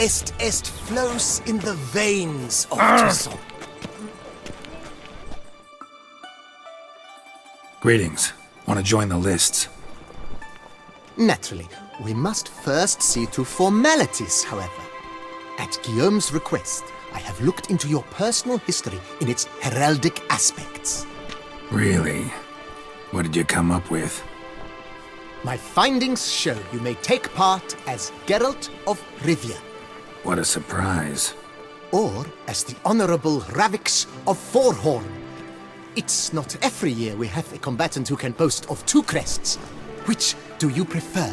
est flows in the veins of Toussaint. Greetings. Want to join the lists? Naturally, we must first see to formalities, however. At Guillaume's request, I have looked into your personal history in its heraldic aspects. Really? What did you come up with? My findings show you may take part as Geralt of Rivia, What a surprise. or as the Honorable Ravix of Forhorn. It's not every year we have a combatant who can boast of 2 crests. Which do you prefer?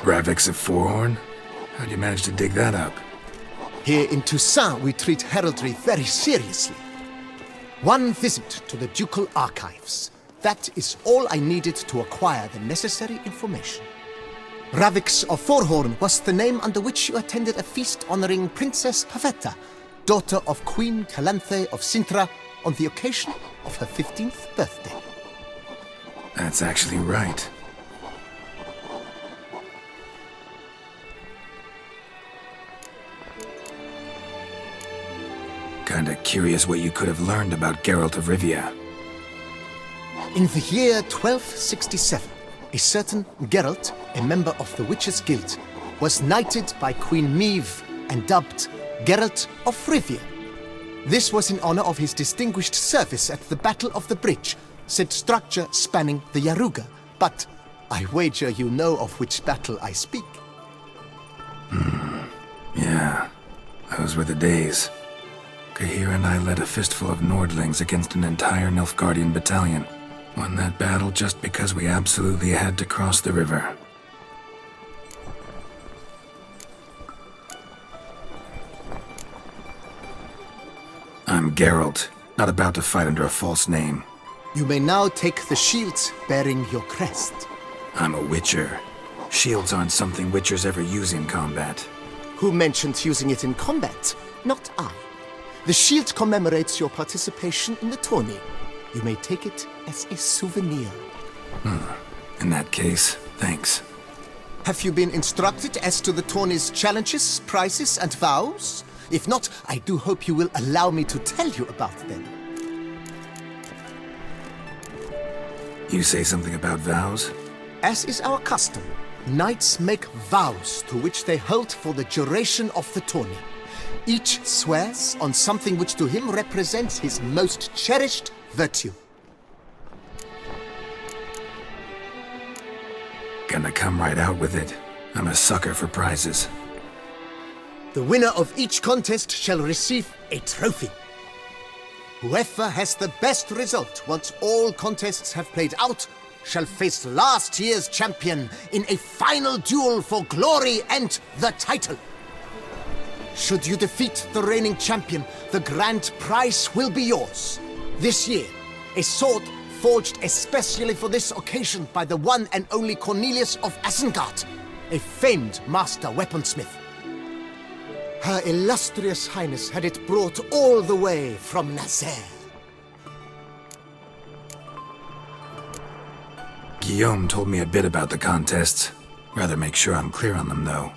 Ravix of Forhorn? How'd you manage to dig that up? Here in Toussaint, we treat heraldry very seriously. One visit to the ducal archives. That is all I needed to acquire the necessary information. Ravix of Forhorn was the name under which you attended a feast honoring Princess Pavetta, daughter of Queen Calanthe of Sintra, on the occasion of her 15th birthday. That's actually right. Kinda curious what you could have learned about Geralt of Rivia. In the year 1267, a certain Geralt, a member of the Witches' Guild, was knighted by Queen Meve and dubbed Geralt of Rivia. This was in honor of his distinguished service at the Battle of the Bridge, said structure spanning the Yaruga. But I wager you know of which battle I speak. Yeah, those were the days. Kahir and I led a fistful of Nordlings against an entire Nilfgaardian battalion. Won that battle just because we absolutely had to cross the river. I'm Geralt, not about to fight under a false name. You may now take the shield bearing your crest. I'm a Witcher. Shields aren't something Witchers ever use in combat. Who mentioned using it in combat? Not I. The shield commemorates your participation in the tourney. You may take it as a souvenir. In that case, thanks. Have you been instructed as to the tourney's challenges, prizes, and vows? If not, I do hope you will allow me to tell you about them. You say something about vows? As is our custom, knights make vows to which they hold for the duration of the tourney. Each swears on something which to him represents his most cherished virtue. Gonna come right out with it. I'm a sucker for prizes. The winner of each contest shall receive a trophy. Whoever has the best result once all contests have played out shall face last year's champion in a final duel for glory and the title. Should you defeat the reigning champion, the grand prize will be yours. This year, a sword forged especially for this occasion by the one and only Cornelius of Isengard, a famed master weaponsmith. Her illustrious highness had it brought all the way from Nazaire. Guillaume told me a bit about the contests. Rather make sure I'm clear on them, though.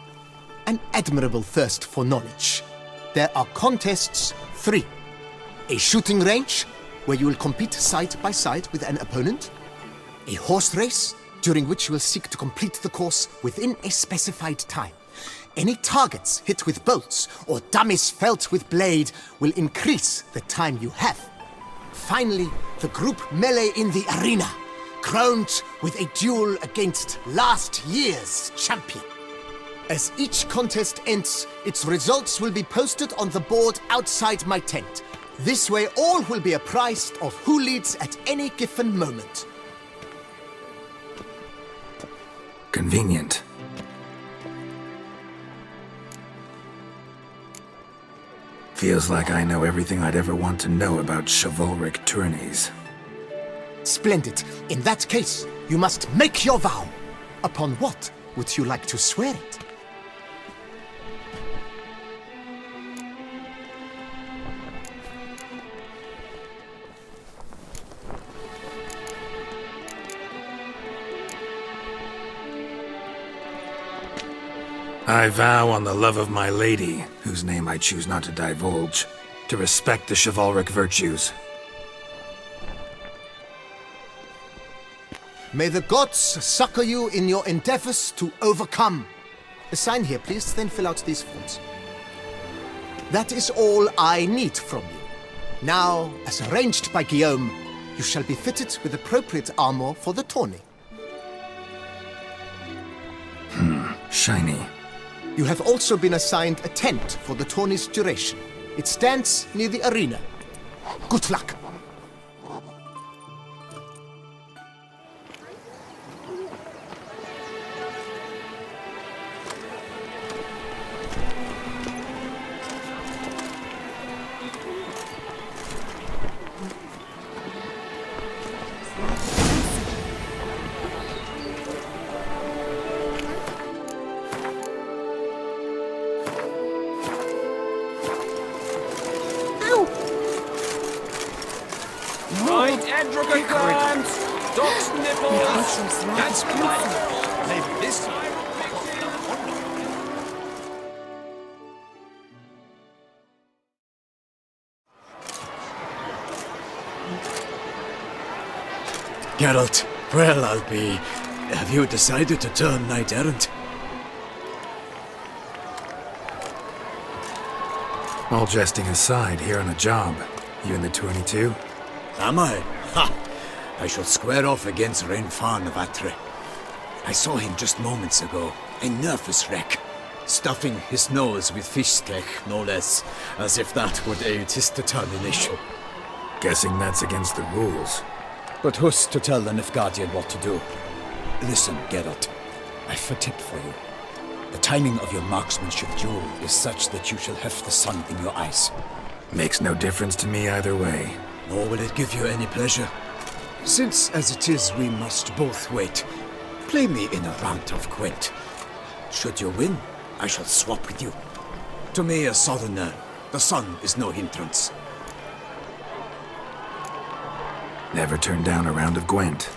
An admirable thirst for knowledge. There are contests 3. A shooting range, where you will compete side by side with an opponent. A horse race, during which you will seek to complete the course within a specified time. Any targets hit with bolts or dummies felt with blade will increase the time you have. Finally, the group melee in the arena, crowned with a duel against last year's champion. As each contest ends, its results will be posted on the board outside my tent. This way all will be apprised of who leads at any given moment. Convenient. Feels like I know everything I'd ever want to know about chivalric tourneys. Splendid. In that case, you must make your vow. Upon what would you like to swear it? I vow on the love of my lady, whose name I choose not to divulge, to respect the chivalric virtues. May the gods succor you in your endeavors to overcome. Sign here, please, then fill out these forms. That is all I need from you. Now, as arranged by Guillaume, you shall be fitted with appropriate armor for the tourney. Shiny. You have also been assigned a tent for the tourney's duration. It stands near the arena. Good luck. Right, Edric climbs! Doc's nipples! That's right! Maybe this time... Geralt, well, I'll be... Have you decided to turn knight-errant? All jesting aside, here on a job. You in the 22? Am I? Ha! I shall square off against Renfan of Atre. I saw him just moments ago, a nervous wreck, stuffing his nose with fish steak, no less, as if that would aid his determination. Guessing that's against the rules. But who's to tell the Nilfgaardian what to do? Listen, Geralt, I've a tip for you. The timing of your marksmanship duel is such that you shall have the sun in your eyes. Makes no difference to me either way. Nor will it give you any pleasure. Since, as it is, we must both wait, play me in a round of Gwent. Should you win, I shall swap with you. To me, a southerner, the sun is no hindrance. Never turn down a round of Gwent.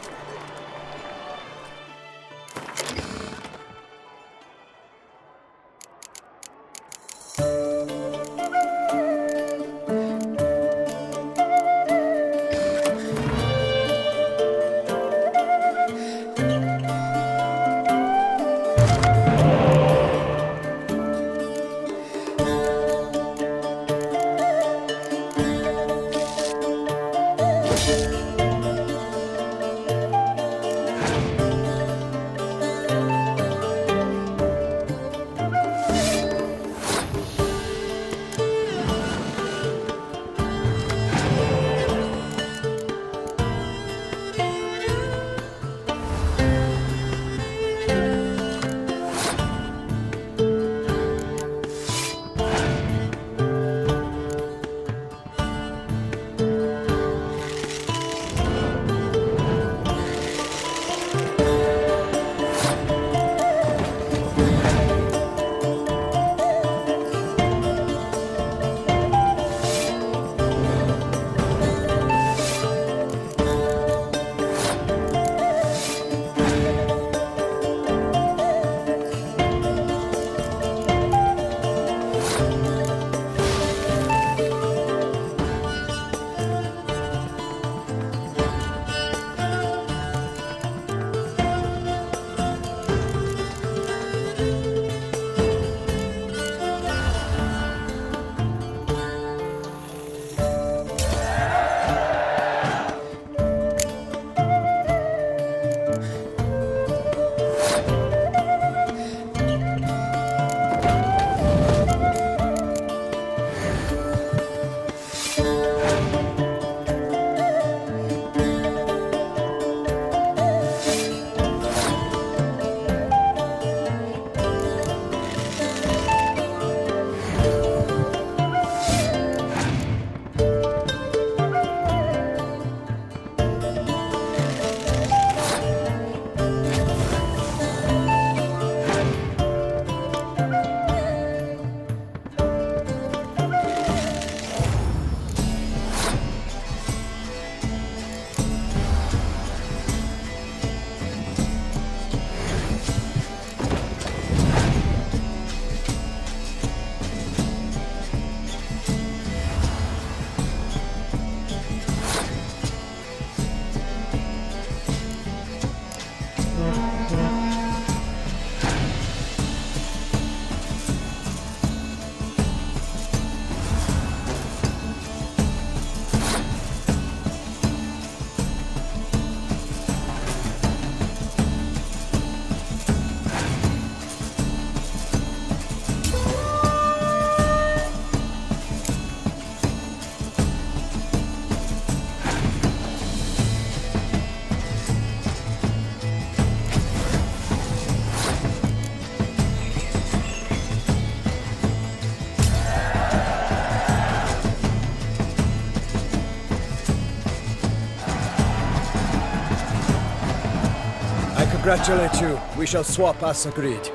congratulate you. We shall swap as agreed.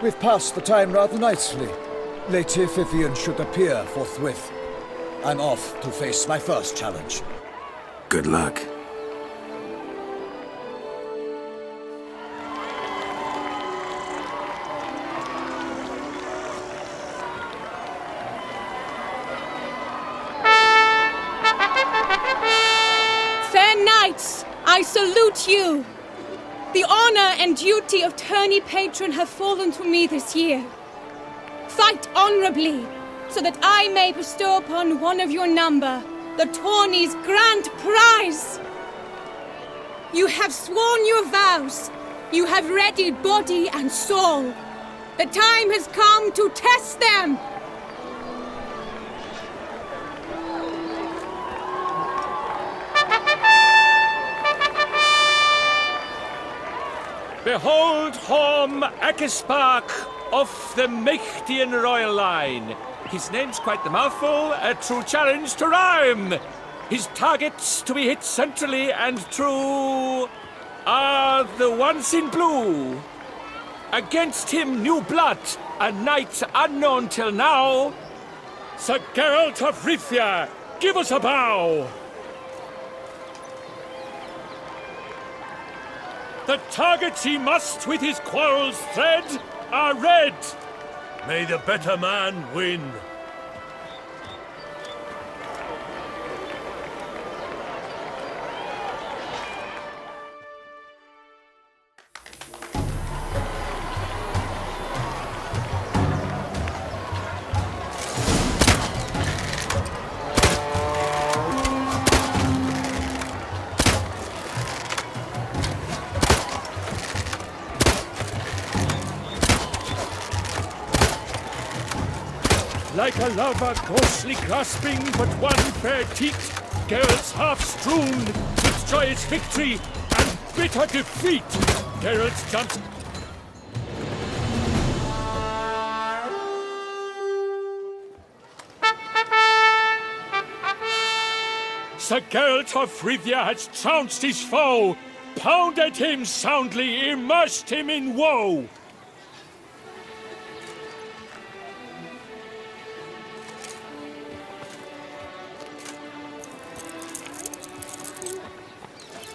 We've passed the time rather nicely. Lady Vivian should appear forthwith. I'm off to face my first challenge. Good luck. Fair knights, I salute you. The honor and duty of tourney patron have fallen to me this year. Fight honorably, so that I may bestow upon one of your number the tourney's grand prize. You have sworn your vows. You have readied body and soul. The time has come to test them. Behold Horm Akespark of the Mechtian royal line. His name's quite the mouthful, a true challenge to rhyme. His targets to be hit centrally and true are the ones in blue. Against him new blood, a knight unknown till now. Sir Geralt of Rivia, give us a bow. The targets he must with his quarrels thread are red. May the better man win. Like a lover ghostly grasping but one fair teat, Geralt's half strewn with joyous victory and bitter defeat. Geralt jumps. Sir Geralt of Rivia has trounced his foe, pounded him soundly, immersed him in woe.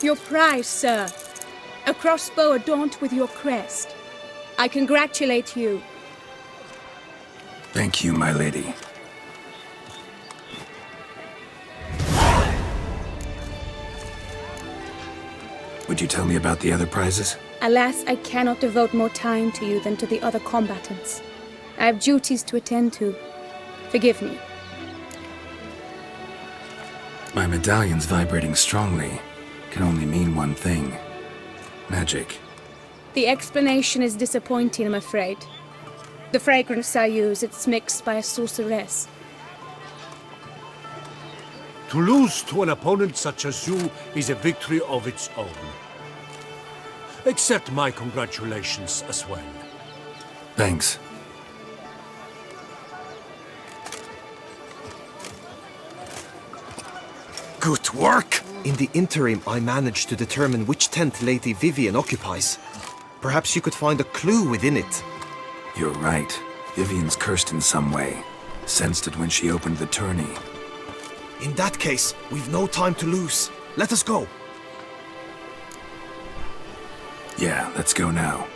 Your prize, sir. A crossbow adorned with your crest. I congratulate you. Thank you, my lady. Would you tell me about the other prizes? Alas, I cannot devote more time to you than to the other combatants. I have duties to attend to. Forgive me. My medallion's vibrating strongly. Can only mean one thing. Magic. The explanation is disappointing, I'm afraid. The fragrance I use, it's mixed by a sorceress. To lose to an opponent such as you is a victory of its own. Accept my congratulations as well. Thanks. Good work! In the interim, I managed to determine which tent Lady Vivian occupies. Perhaps you could find a clue within it. You're right. Vivian's cursed in some way. Sensed it when she opened the tourney. In that case, we've no time to lose. Let us go. Yeah, let's go now.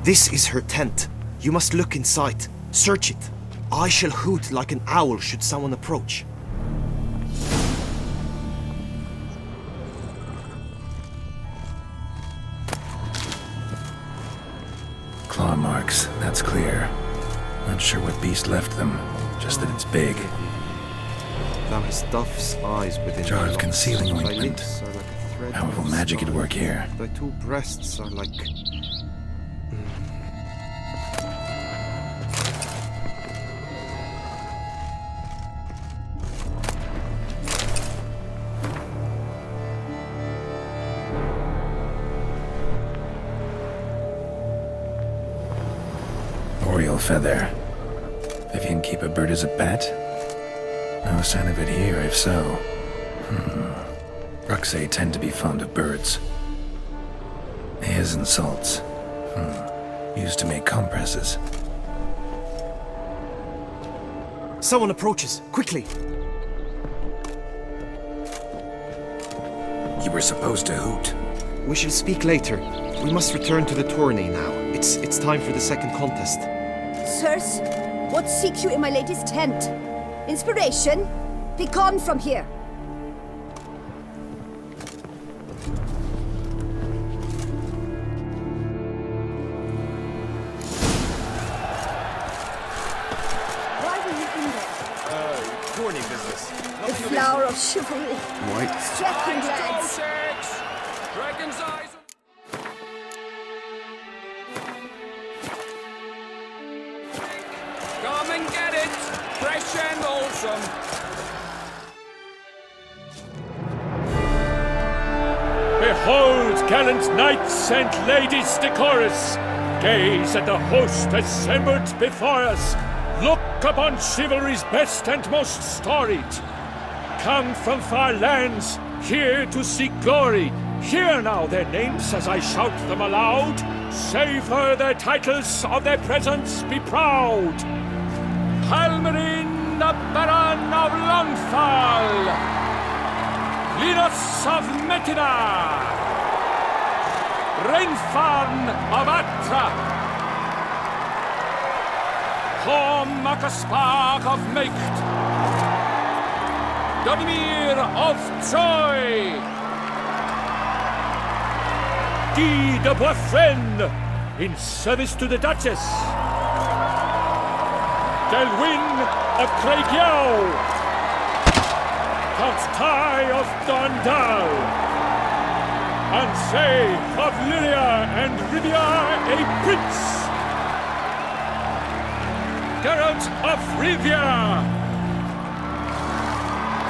This is her tent. You must look inside. Search it. I shall hoot like an owl should someone approach. Claw marks, that's clear. Not sure what beast left them, just that it's big. Thou hast dove's eyes within Jar thy of concealing locks. Thy ointment. lips are like a thread Powerful of magic at sky. work here. Thy two breasts are like... Oriel feather. If you can keep a bird as a pet? No sign of it here, if so. Ruxay tend to be fond of birds. His and salts. Used to make compresses. Someone approaches. Quickly! You were supposed to hoot. We shall speak later. We must return to the tourney now. It's time for the second contest. Sirs, what seek you in my lady's tent? Inspiration? Be gone from here. Why were you in there? Tourney business. The flower of chivalry. White. Strapping lads. Dragon's eyes. Come and get it! Fresh and wholesome. Behold, gallant knights and ladies decorous! Gaze at the host assembled before us! Look upon chivalry's best and most storied! Come from far lands, here to seek glory! Hear now their names as I shout them aloud! Savor their titles, of their presence be proud! Halmarin, the Baron of Longfall! Linus of Metina! Rainfarn of Atra! Horm Akaspark of Mecht! Donimir of Troy! Guy de Boisfren, in service to the Duchess! Delwyn of Craigiau! Count Tai of Dondal! Ansay of Lilia and Rivia a prince! Geralt of Rivia!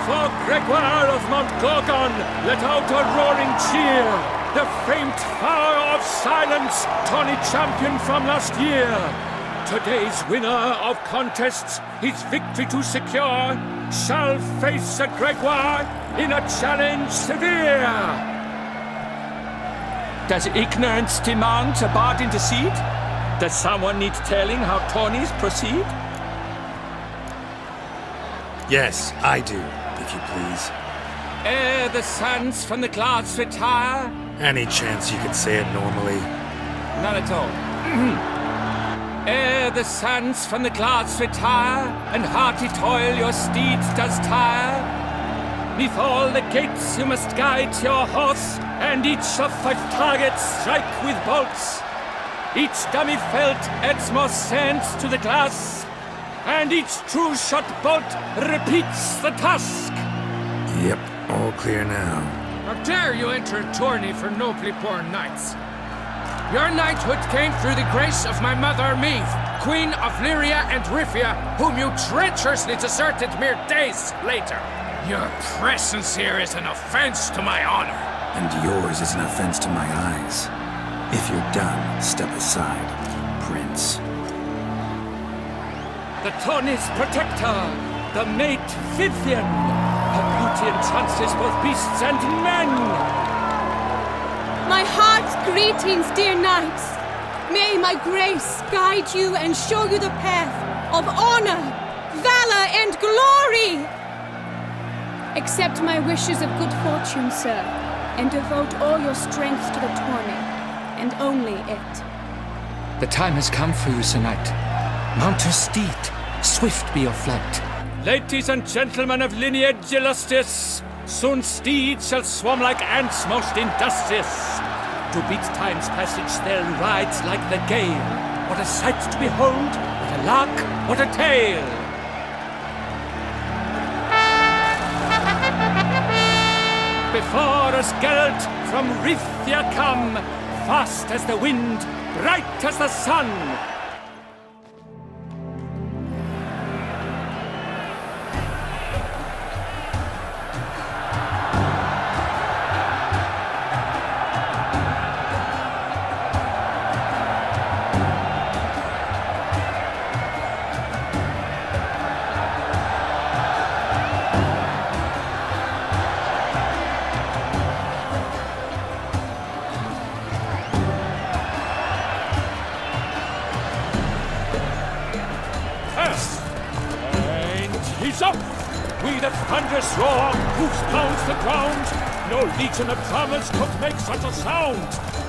For Gregoire of Montgorgon, let out a roaring cheer! The famed power of silence, tourney champion from last year! Today's winner of contests, his victory to secure, shall face a Gregoire in a challenge severe! Does ignorance demand a bard intercede? Does someone need telling how tourneys proceed? Yes, I do, if you please. Ere the suns from the clouds retire? Any chance you could say it normally? None at all. Ere the suns from the clouds retire, and hearty toil your steeds does tire, 'neath all the gates you must guide your horse, and each of 5 targets strike with bolts. Each dummy felt adds more sand to the glass, and each true shot bolt repeats the task. Yep, all clear now. How dare you enter a tourney for nobly born knights? Your knighthood came through the grace of my mother Meath, Queen of Lyria and Rifia, whom you treacherously deserted mere days later. Your presence here is an offense to my honor. And yours is an offense to my eyes. If you're done, step aside, Prince. The tourney's protector, the maid Vivian, her beauty entrances both beasts and men. My heart's greetings, dear knights. May my grace guide you and show you the path of honor, valor, and glory. Accept my wishes of good fortune, sir, and devote all your strength to the tourney, and only it. The time has come for you, Sir Knight. Mount your steed. Swift be your flight. Ladies and gentlemen of lineage illustrious, soon steeds shall swarm like ants most industrious. To beat time's passage they'll ride like the gale. What a sight to behold, what a lark, what a tale! Before us Geralt from Rithia come, fast as the wind, bright as the sun. arms up! We the thunderous roar, hoofs pounds the ground. No legion of drummers could make such a sound.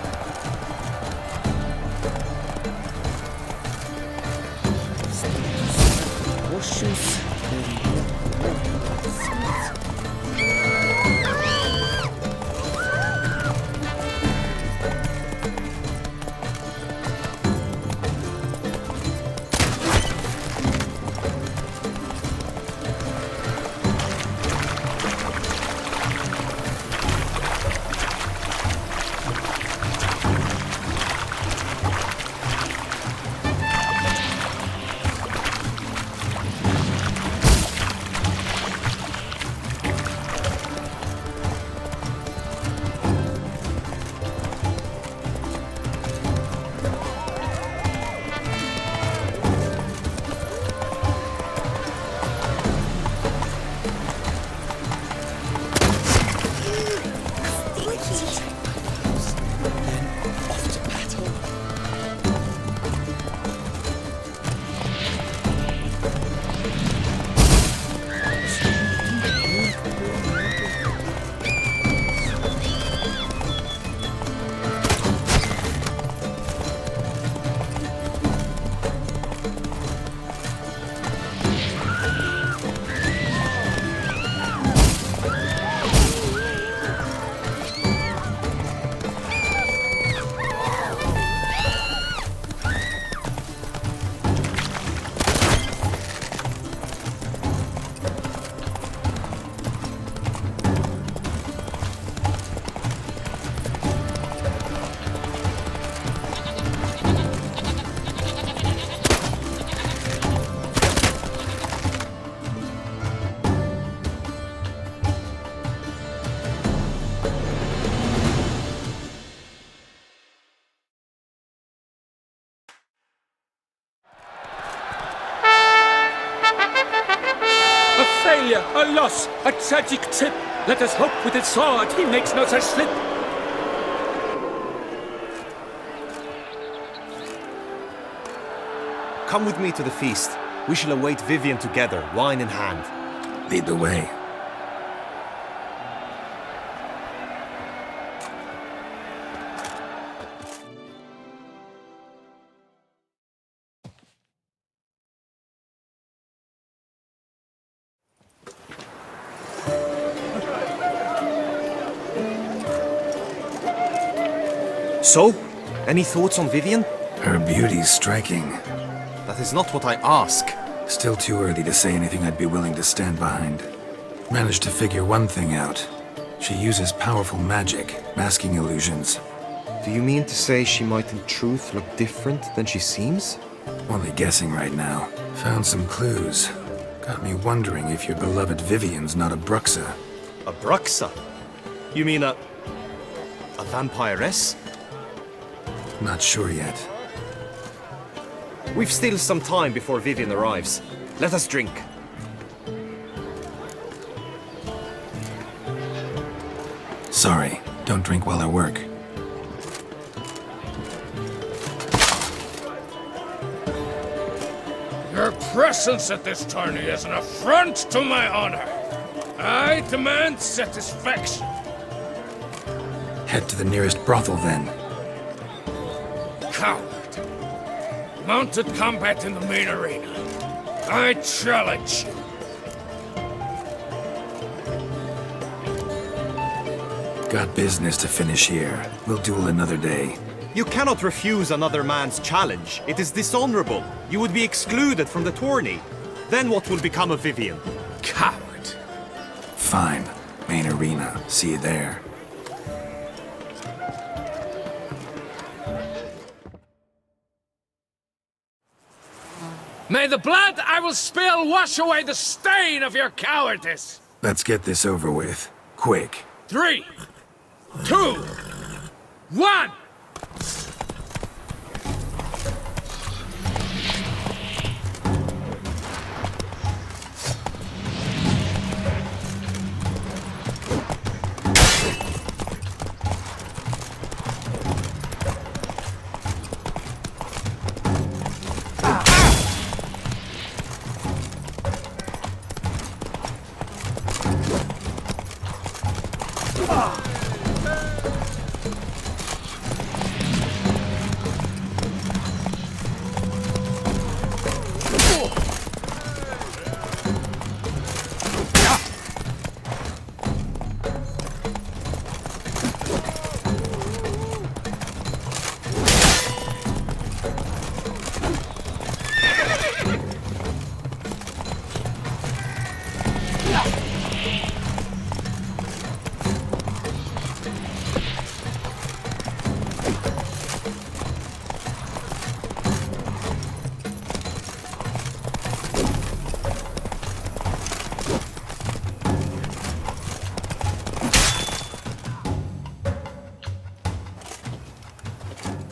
Failure, a loss, a tragic trip. Let us hope with his sword he makes no such slip. Come with me to the feast. We shall await Vivian together, wine in hand. Lead the way. So, any thoughts on Vivian? Her beauty's striking. That is not what I ask. Still too early to say anything I'd be willing to stand behind. Managed to figure one thing out. She uses powerful magic, masking illusions. Do you mean to say she might in truth look different than she seems? Only guessing right now. Found some clues. Got me wondering if your beloved Vivian's not a Bruxa. A Bruxa? You mean a vampiress? Not sure yet. We've still some time before Vivian arrives. Let us drink. Sorry, don't drink while I work. Your presence at this tourney is an affront to my honor. I demand satisfaction. Head to the nearest brothel then. Coward. Mounted combat in the main arena. I challenge you. Got business to finish here. We'll duel another day. You cannot refuse another man's challenge. It is dishonorable. You would be excluded from the tourney. Then what will become of Vivian? Coward. Fine. Main arena. See you there. May the blood I will spill wash away the stain of your cowardice! Let's get this over with. Quick. 3, 2, 1!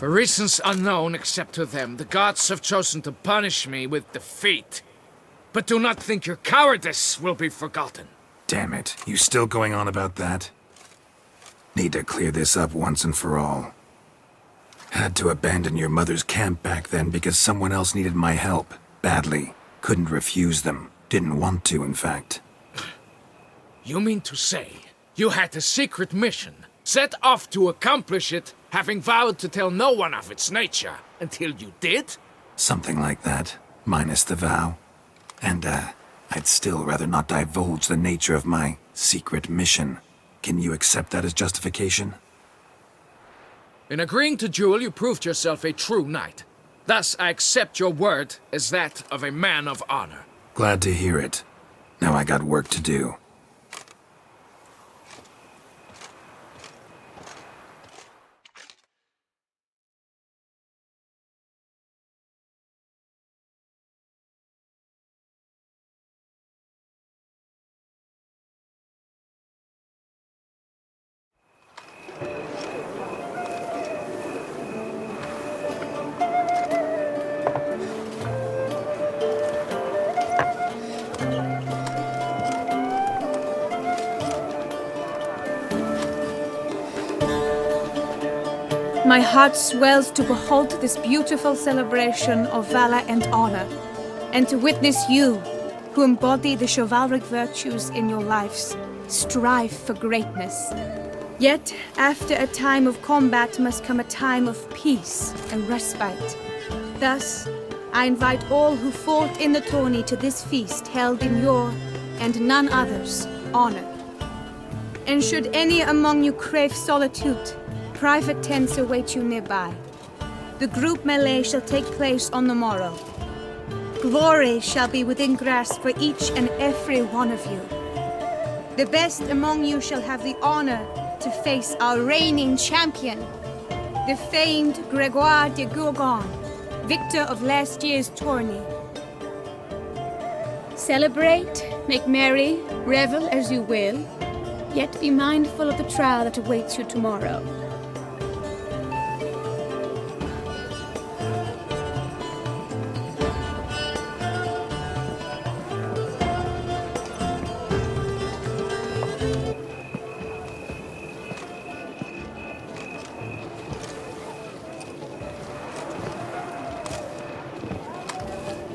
For reasons unknown except to them, the gods have chosen to punish me with defeat. But do not think your cowardice will be forgotten. Damn it, you still going on about that? Need to clear this up once and for all. Had to abandon your mother's camp back then because someone else needed my help, badly. Couldn't refuse them. Didn't want to, in fact. You mean to say you had a secret mission, set off to accomplish it, having vowed to tell no one of its nature, until you did? Something like that, minus the vow. And, I'd still rather not divulge the nature of my secret mission. Can you accept that as justification? In agreeing to duel, you proved yourself a true knight. Thus, I accept your word as that of a man of honor. Glad to hear it. Now I got work to do. My heart swells to behold this beautiful celebration of valor and honor, and to witness you, who embody the chivalric virtues in your lives, strive for greatness. Yet, after a time of combat must come a time of peace and respite. Thus, I invite all who fought in the tourney to this feast held in your, and none other's, honor. And should any among you crave solitude, private tents await you nearby. The group melee shall take place on the morrow. Glory shall be within grasp for each and every one of you. The best among you shall have the honor to face our reigning champion, the famed Gregoire de Gourgon, victor of last year's tourney. Celebrate, make merry, revel as you will, yet be mindful of the trial that awaits you tomorrow.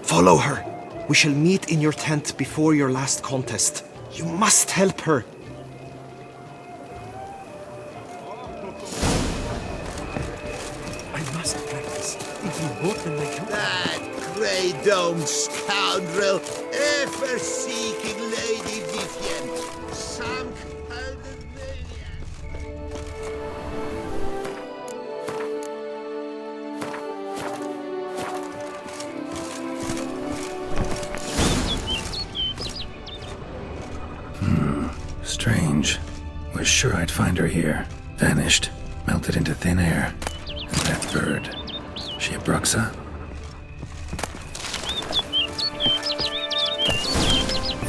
Follow her. We shall meet in your tent before your last contest. You must help her. I must practice. If you walk in my camp. That grey-domed scoundrel, ever-seeking Lady Vivian, some kind of maniac. Strange. Was sure I'd find her here. Vanished. Melted into thin air. And that bird. She a Bruxa?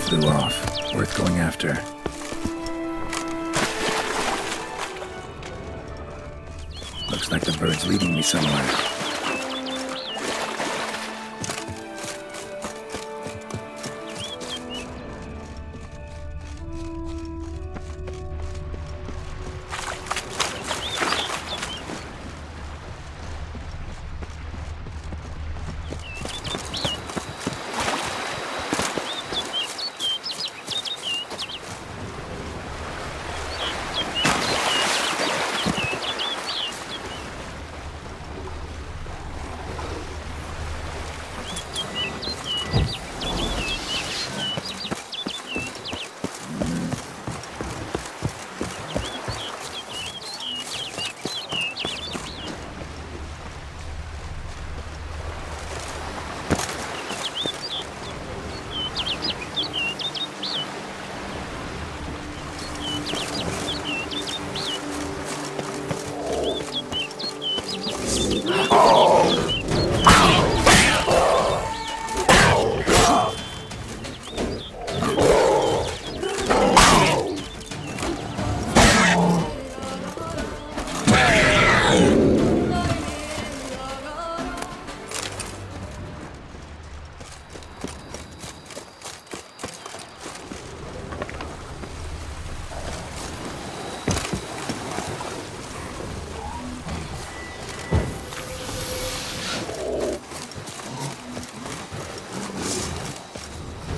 Flew off. Worth going after. Looks like the bird's leading me somewhere.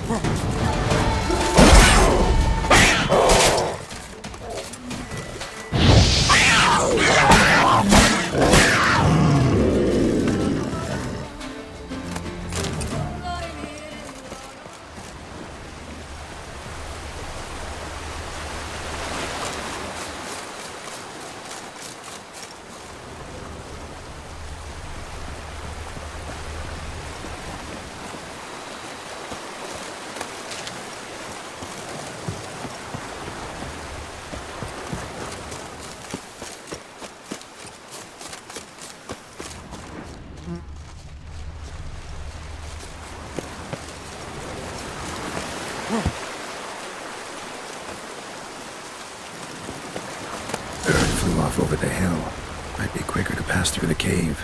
Bird flew off over the hill. Might be quicker to pass through the cave.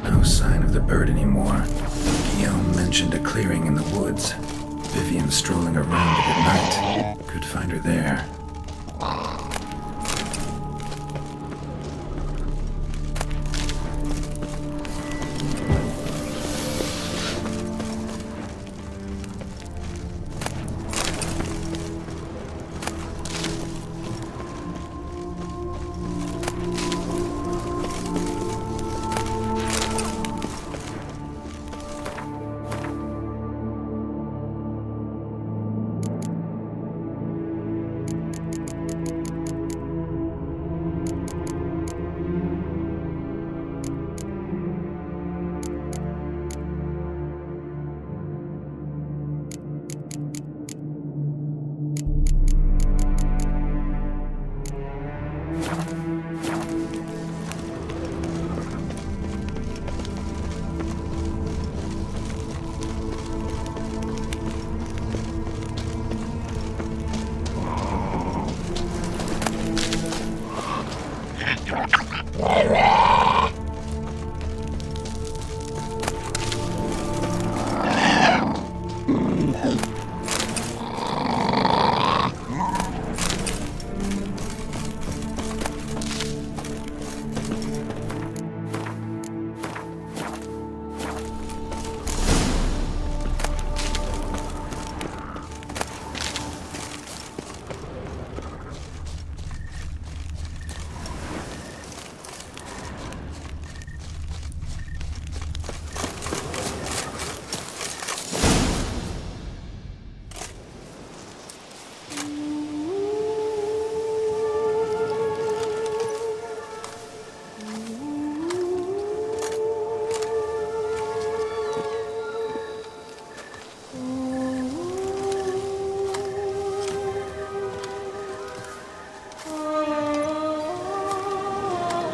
No sign of the bird anymore. Guillaume mentioned a clearing in the woods. Vivian strolling around it at night. Could find her there.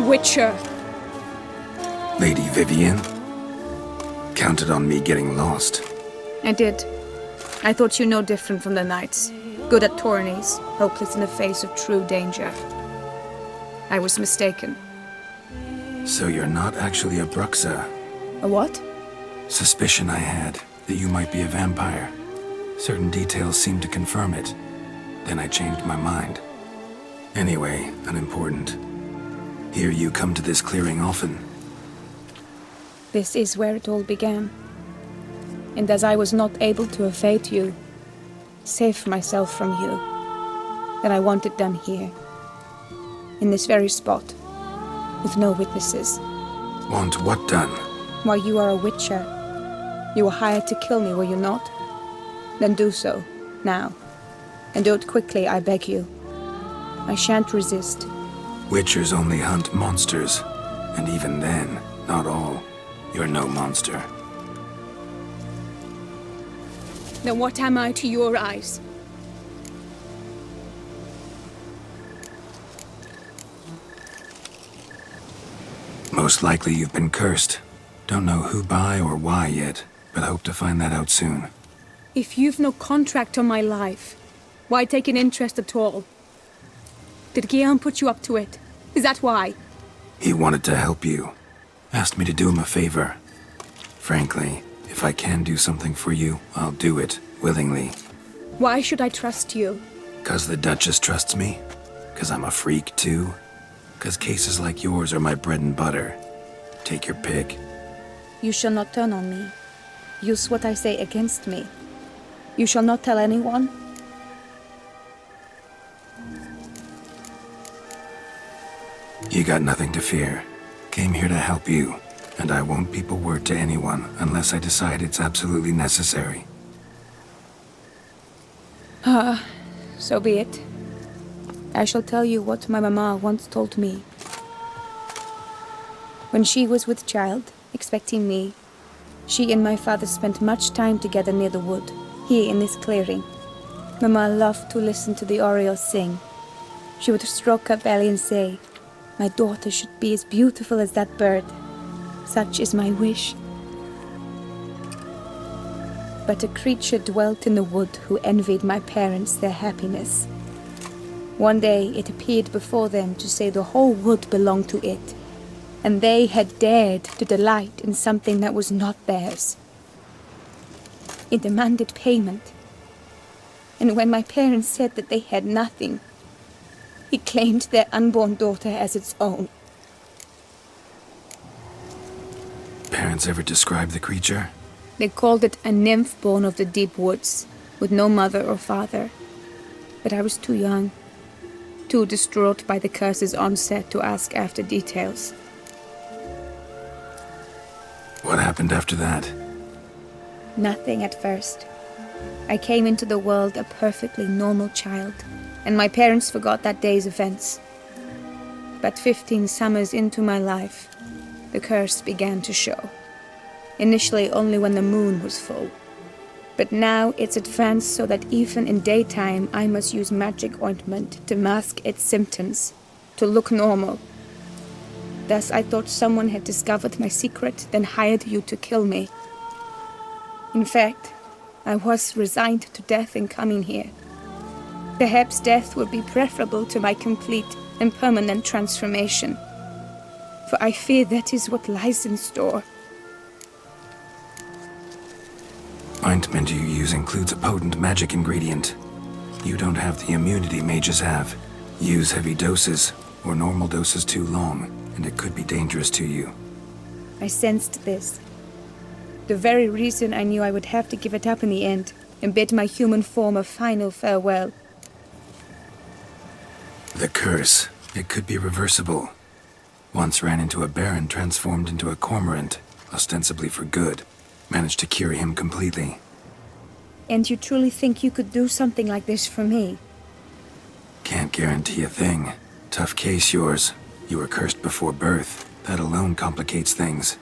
Witcher. Lady Vivian? Counted on me getting lost. I did. I thought you no different from the knights. Good at tourneys, hopeless in the face of true danger. I was mistaken. So you're not actually a Bruxa? A what? Suspicion I had, that you might be a vampire. Certain details seemed to confirm it. Then I changed my mind. Anyway, unimportant. Here you come to this clearing often. This is where it all began. And as I was not able to evade you, save myself from you, then I want it done here. In this very spot. With no witnesses. Want what done? Why, you are a witcher. You were hired to kill me, were you not? Then do so, now. And do it quickly, I beg you. I shan't resist. Witchers only hunt monsters. And even then, not all. You're no monster. Then what am I to your eyes? Most likely you've been cursed. Don't know who by or why yet, but hope to find that out soon. If you've no contract on my life, why take an interest at all? Did Guillaume put you up to it? Is that why? He wanted to help you. Asked me to do him a favor. Frankly, if I can do something for you, I'll do it, willingly. Why should I trust you? 'Cause the Duchess trusts me? 'Cause I'm a freak, too? 'Cause cases like yours are my bread and butter. Take your pick. You shall not turn on me. Use what I say against me. You shall not tell anyone? You got nothing to fear. Came here to help you, and I won't peep a word to anyone unless I decide it's absolutely necessary. So be it. I shall tell you what my mama once told me. When she was with child, expecting me, she and my father spent much time together near the wood, here in this clearing. Mama loved to listen to the orioles sing. She would stroke her belly and say, "My daughter should be as beautiful as that bird. Such is my wish." But a creature dwelt in the wood who envied my parents their happiness. One day it appeared before them to say the whole wood belonged to it, and they had dared to delight in something that was not theirs. It demanded payment, and when my parents said that they had nothing, it claimed their unborn daughter as its own. Parents ever describe the creature? They called it a nymph born of the deep woods, with no mother or father. But I was too young, too distraught by the curse's onset to ask after details. What happened after that? Nothing at first. I came into the world a perfectly normal child, and my parents forgot that day's events. But 15 summers into my life, the curse began to show. Initially only when the moon was full. But now it's advanced so that even in daytime I must use magic ointment to mask its symptoms, to look normal. Thus I thought someone had discovered my secret, then hired you to kill me. In fact, I was resigned to death in coming here. Perhaps death would be preferable to my complete and permanent transformation. For I fear that is what lies in store. Ointment you use includes a potent magic ingredient. You don't have the immunity mages have. Use heavy doses, or normal doses too long, and it could be dangerous to you. I sensed this. The very reason I knew I would have to give it up in the end, and bid my human form a final farewell. The curse. It could be reversible. Once ran into a baron transformed into a cormorant, ostensibly for good. Managed to cure him completely. And you truly think you could do something like this for me? Can't guarantee a thing. Tough case, yours. You were cursed before birth. That alone complicates things.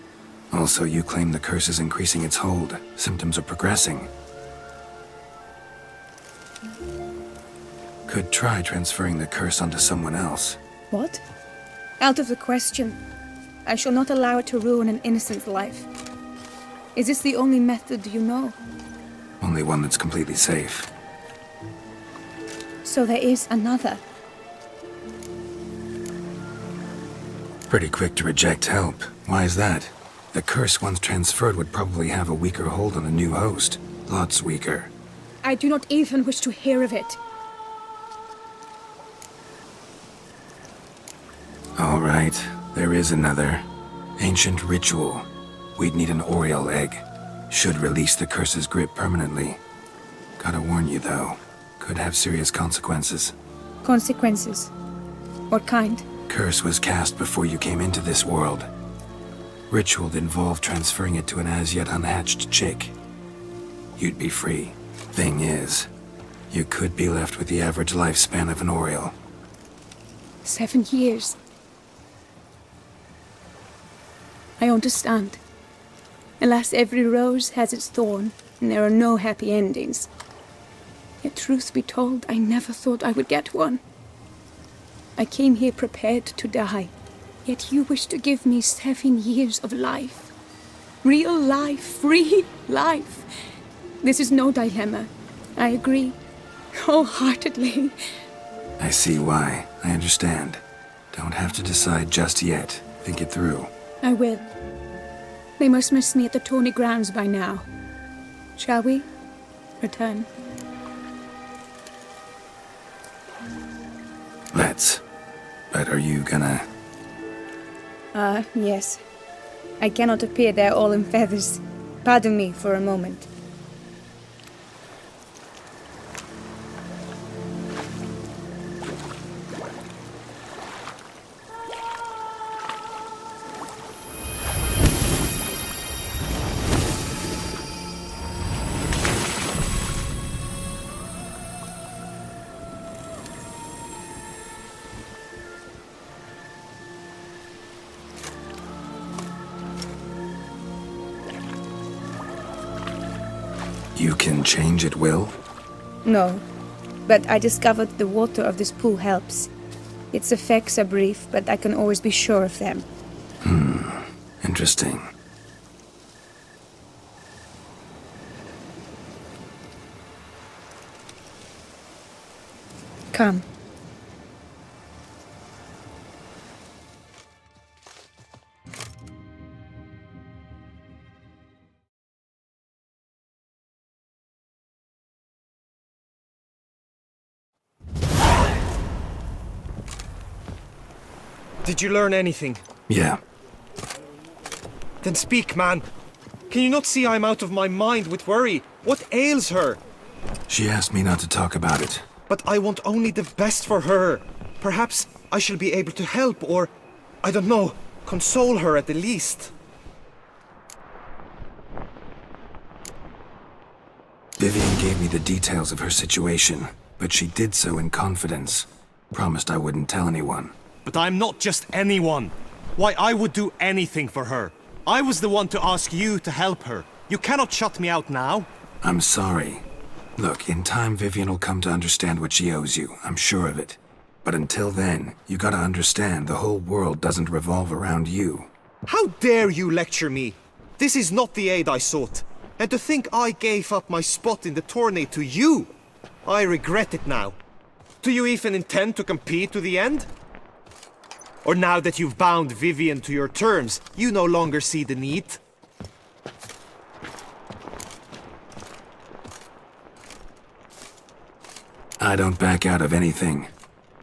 Also, you claim the curse is increasing its hold. Symptoms are progressing. Could try transferring the curse onto someone else. What? Out of the question. I shall not allow it to ruin an innocent life. Is this the only method you know? Only one that's completely safe. So there is another. Pretty quick to reject help. Why is that? The curse once transferred would probably have a weaker hold on a new host. Lots weaker. I do not even wish to hear of it. right, there is another. Ancient ritual. We'd need an Oriole egg. Should release the curse's grip permanently. Gotta warn you though, could have serious consequences. Consequences? What kind? Curse was cast before you came into this world. Ritual involved transferring it to an as-yet unhatched chick. You'd be free. Thing is, you could be left with the average lifespan of an Oriole. 7 years. I understand. Alas, every rose has its thorn, and there are no happy endings. Yet truth be told, I never thought I would get one. I came here prepared to die, yet you wish to give me 7 years of life. Real life, free life. This is no dilemma. I agree, wholeheartedly. I see why. I understand. Don't have to decide just yet. Think it through. I will. They must miss me at the tourney grounds by now. Shall we return? Let's. But are you gonna... Yes. I cannot appear there all in feathers. Pardon me for a moment. You can change at will? No, but I discovered the water of this pool helps. Its effects are brief, but I can always be sure of them. Interesting. Come. Did you learn anything? Yeah. Then speak, man. Can you not see I'm out of my mind with worry? What ails her? She asked me not to talk about it. But I want only the best for her. Perhaps I shall be able to help or, I don't know, console her at the least. Vivian gave me the details of her situation, but she did so in confidence. Promised I wouldn't tell anyone. But I'm not just anyone. Why, I would do anything for her. I was the one to ask you to help her. You cannot shut me out now. I'm sorry. Look, in time Vivian will come to understand what she owes you. I'm sure of it. But until then, you gotta understand the whole world doesn't revolve around you. How dare you lecture me? This is not the aid I sought. And to think I gave up my spot in the tourney to you. I regret it now. Do you even intend to compete to the end? Or now that you've bound Vivian to your terms, you no longer see the need? I don't back out of anything.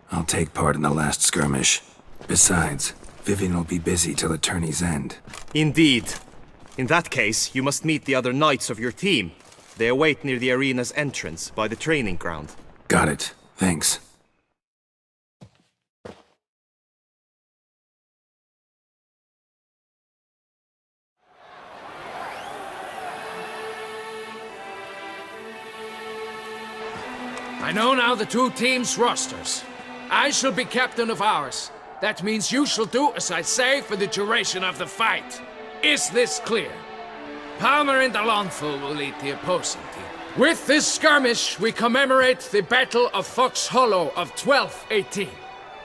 I'll take part in the last skirmish. Besides, Vivian will be busy till the tourney's end. Indeed. In that case, you must meet the other knights of your team. They await near the arena's entrance, by the training ground. Got it. Thanks. I know now the two teams' rosters. I shall be captain of ours. That means you shall do as I say for the duration of the fight. Is this clear? Palmer and Alonso will lead the opposing team. With this skirmish, we commemorate the Battle of Fox Hollow of 1218,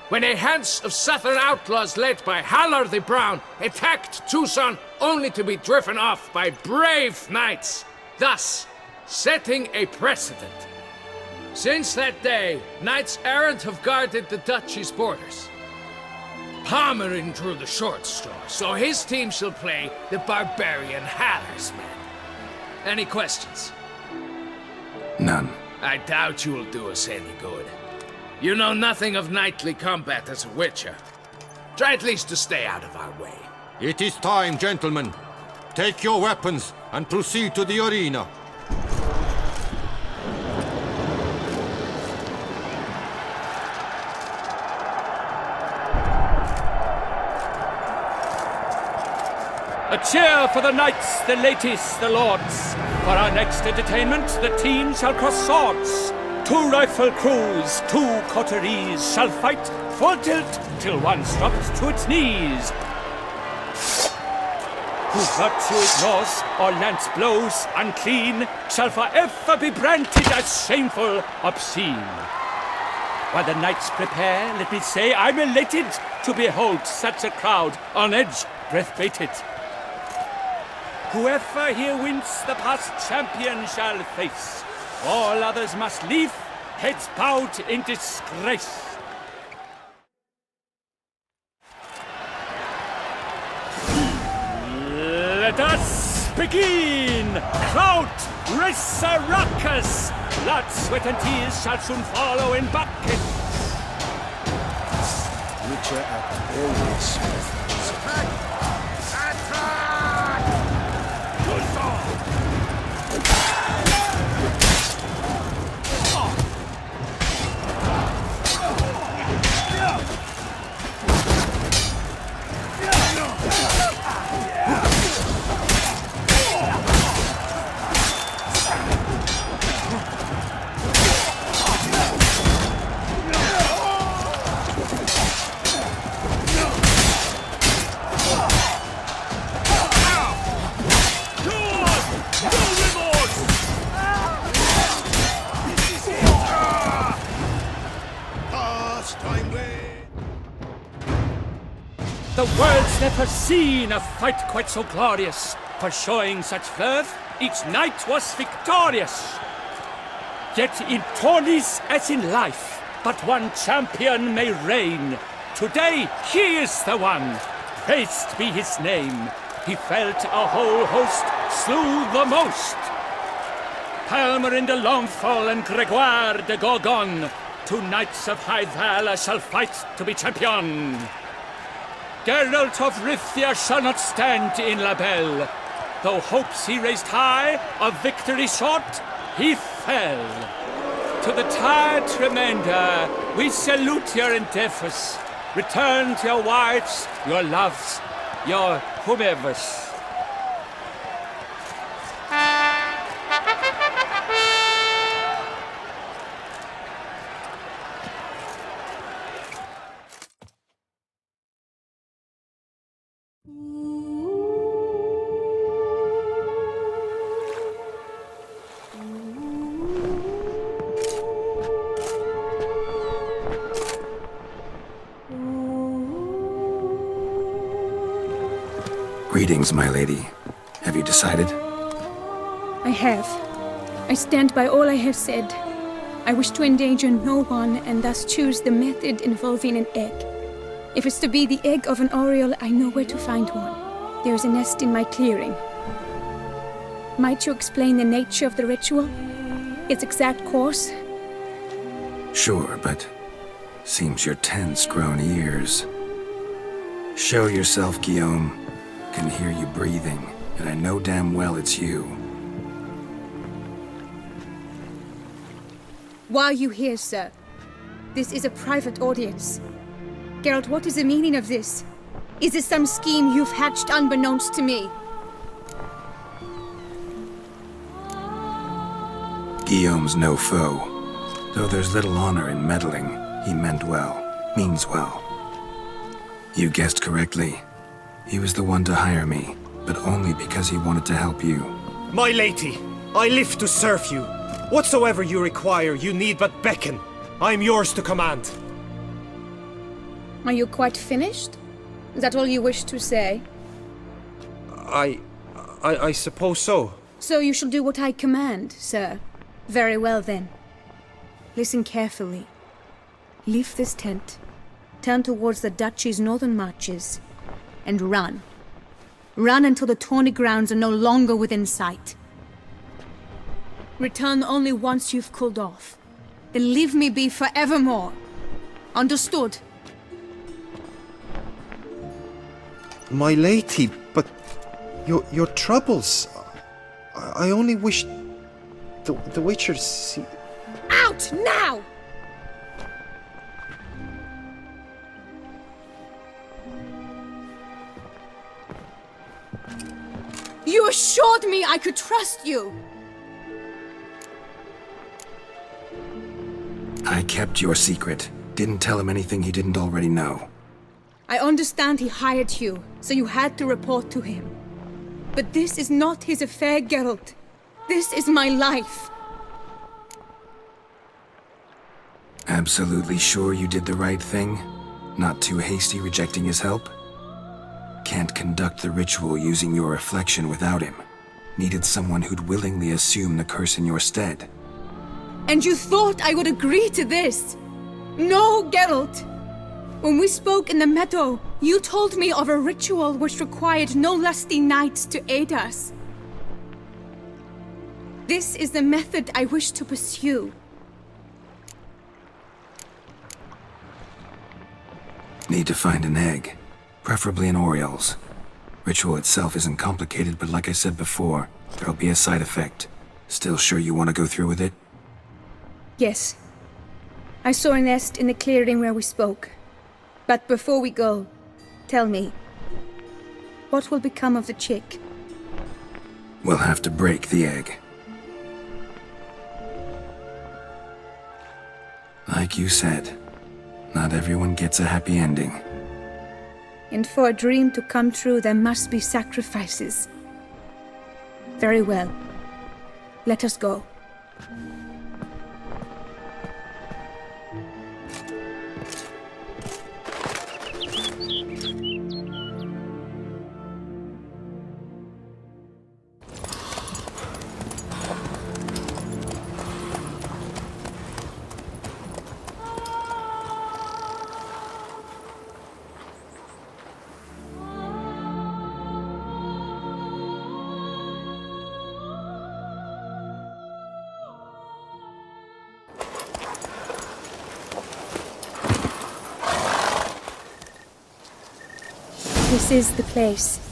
when a Hans of Southern outlaws led by Halar the Brown attacked Tucson only to be driven off by brave knights, thus setting a precedent. Since that day, knights errant have guarded the duchy's borders. Palmerin drew the short straw, so his team shall play the barbarian Halar's men. Any questions? None. I doubt you will do us any good. You know nothing of knightly combat as a witcher. Try at least to stay out of our way. It is time, gentlemen. Take your weapons and proceed to the arena. A cheer for the knights, the ladies, the lords. For our next entertainment, the teams shall cross swords. 2 rifle crews, 2 coteries shall fight full tilt till one drops to its knees. Who virtue ignores or lance blows unclean shall forever be branded as shameful, obscene. While the knights prepare, let me say I'm elated to behold such a crowd on edge, breath-baited. Whoever here wins the past champion shall face. All others must leave, heads bowed in disgrace. Let us begin! Crowd, raise a ruckus! Blood, sweat and tears shall soon follow in buckets. Richer at always Smith. The world's never seen a fight quite so glorious. For showing such verve, each knight was victorious. Yet in tourneys as in life, but one champion may reign. Today he is the one, praised be his name. He felt a whole host, slew the most. Palmer de Longfall and Gregoire de Gorgon, 2 knights of high valor shall fight to be champion. Geralt of Rivia shall not stand in La Belle. Though hopes he raised high, of victory short, he fell. To the tired remainder, we salute your endeavors. Return to your wives, your loves, your whomevers. Greetings, my lady. Have you decided? I have. I stand by all I have said. I wish to endanger no one and thus choose the method involving an egg. If it's to be the egg of an oriole, I know where to find one. There is a nest in my clearing. Might you explain the nature of the ritual? Its exact course? Sure, but seems your tense grown ears. Show yourself, Guillaume. Can hear you breathing, and I know damn well it's you. Why are you here, sir? This is a private audience. Geralt, what is the meaning of this? Is this some scheme you've hatched unbeknownst to me? Guillaume's no foe. Though there's little honor in meddling, he meant well, means well. You guessed correctly. He was the one to hire me, but only because he wanted to help you. My lady, I live to serve you. Whatsoever you require, you need but beckon. I am yours to command. Are you quite finished? Is that all you wish to say? I suppose so. So you shall do what I command, sir. Very well then. Listen carefully. Leave this tent, turn towards the duchy's northern marches, and run. Run until the tourney grounds are no longer within sight. Return only once you've cooled off. Then leave me be forevermore. Understood? My lady, but your troubles. I only wish the Witcher see. Out now! You assured me I could trust you. I kept your secret. Didn't tell him anything he didn't already know. I understand he hired you, so you had to report to him. But this is not his affair, Geralt. This is my life. Absolutely sure you did the right thing? Not too hasty rejecting his help? Can't conduct the ritual using your reflection without him. Needed someone who'd willingly assume the curse in your stead. And you thought I would agree to this? No, Geralt! When we spoke in the meadow, you told me of a ritual which required no lusty knights to aid us. This is the method I wish to pursue. Need to find an egg. Preferably an Oriole's. Ritual itself isn't complicated, but like I said before, there'll be a side effect. Still sure you want to go through with it? Yes. I saw a nest in the clearing where we spoke. But before we go, tell me, what will become of the chick? We'll have to break the egg. Like you said, not everyone gets a happy ending. And for a dream to come true, there must be sacrifices. Very well. Let us go. This is the place.